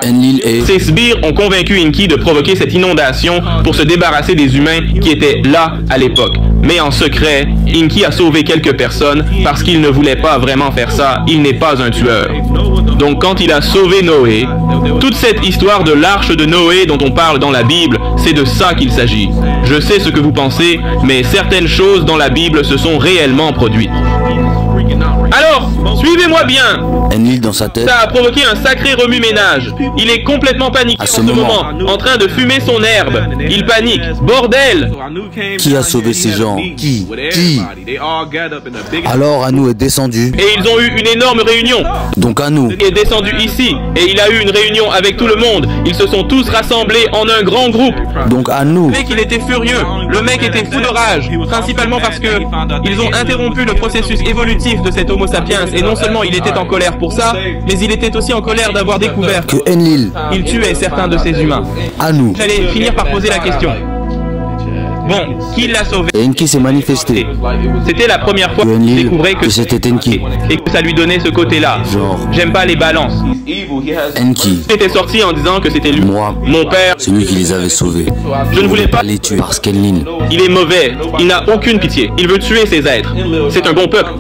Enlil et... Ces sbires ont convaincu Enki de provoquer cette inondation pour se débarrasser des humains qui étaient là à l'époque. Mais en secret, Enki a sauvé quelques personnes parce qu'il ne voulait pas vraiment faire ça. Il n'est pas un tueur. Donc quand il a sauvé Noé, toute cette histoire de l'arche de Noé dont on parle dans la Bible, c'est de ça qu'il s'agit. Je sais ce que vous pensez, mais certaines choses dans la Bible se sont réellement produites. Alors, suivez-moi bien. Enlil dans sa tête. Ça a provoqué un sacré remue-ménage. Il est complètement paniqué à ce moment, en train de fumer son herbe. Il panique. Bordel! Qui a sauvé ces gens? Qui? Alors Anu est descendu. Et ils ont eu une énorme réunion. Donc Anu Il est descendu ici et il a eu une réunion avec tout le monde. Ils se sont tous rassemblés en un grand groupe. Donc Anu. Le mec, il était furieux. Le mec était fou de rage. Principalement parce que ils ont interrompu le processus évolutif de cet Homo sapiens. Et non seulement il était en colère pour ça, mais il était aussi en colère d'avoir découvert que Enlil, il tuait certains de ces humains. Anu. J'allais finir par poser la question. Bon, qui l'a sauvé? Et Enki s'est manifesté. C'était la première fois Que qu'il Enlil, découvrait que c'était Enki. et que ça lui donnait ce côté-là. Genre. J'aime pas les balances. Enki. Il était sorti en disant que c'était lui. Moi. Mon père. C'est lui qui les avait sauvés. Je ne voulais pas les tuer parce qu'Enlil. Il est mauvais. Il n'a aucune pitié. Il veut tuer ses êtres. C'est un bon peuple.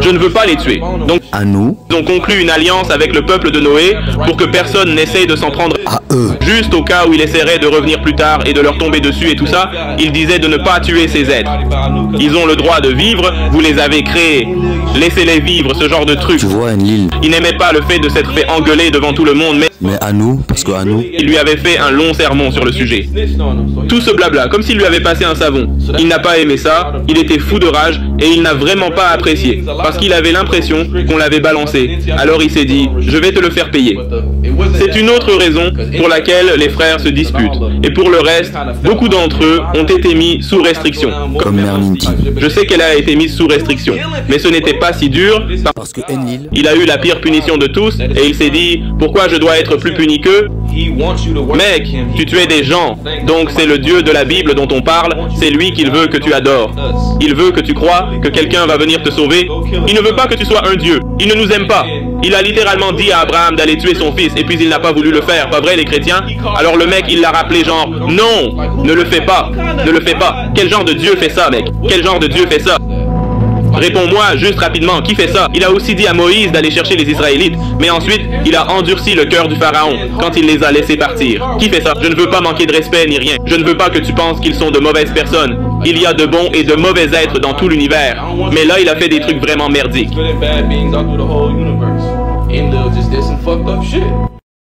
Je ne veux pas les tuer. Donc, Anu. ils ont conclu une alliance avec le peuple de Noé pour que personne n'essaye de s'en prendre À eux. juste au cas où il essaierait de revenir plus tard et de leur tomber dessus et tout ça. Il disait de ne pas tuer ces êtres. Ils ont le droit de vivre. Vous les avez créés. Laissez-les vivre, ce genre de truc. Tu vois Enlil. Il n'aimait pas le fait de s'être fait engueuler devant tout le monde, mais Anu, parce que Anu. il lui avait fait un long sermon sur le sujet. Tout ce blabla, comme s'il lui avait passé un savon. Il n'a pas aimé ça, il était fou de rage et il n'a vraiment pas apprécié. Parce qu'il avait l'impression qu'on l'avait balancé. Alors il s'est dit, je vais te le faire payer. C'est une autre raison pour laquelle les frères se disputent. Et pour le reste, beaucoup d'entre eux ont été mis sous restriction. Comme Mère Minty. Je sais qu'elle a été mise sous restriction, mais ce n'était pas si dur. Parce que Enlil. Il a eu la pire punition de tous et il s'est dit, pourquoi je dois être plus puni qu'eux? Mec, tu tuais des gens, donc c'est le Dieu de la Bible dont on parle, c'est lui qu'il veut que tu adores. Il veut que tu crois que quelqu'un va venir te sauver. Il ne veut pas que tu sois un Dieu. Il ne nous aime pas. Il a littéralement dit à Abraham d'aller tuer son fils et puis il n'a pas voulu le faire, pas vrai les chrétiens? Alors le mec il l'a rappelé genre, non, ne le fais pas, ne le fais pas. Quel genre de Dieu fait ça mec? Quel genre de Dieu fait ça? Réponds-moi juste rapidement, qui fait ça? Il a aussi dit à Moïse d'aller chercher les Israélites, mais ensuite, il a endurci le cœur du Pharaon quand il les a laissés partir. Qui fait ça? Je ne veux pas manquer de respect ni rien. Je ne veux pas que tu penses qu'ils sont de mauvaises personnes. Il y a de bons et de mauvais êtres dans tout l'univers. Mais là, il a fait des trucs vraiment merdiques.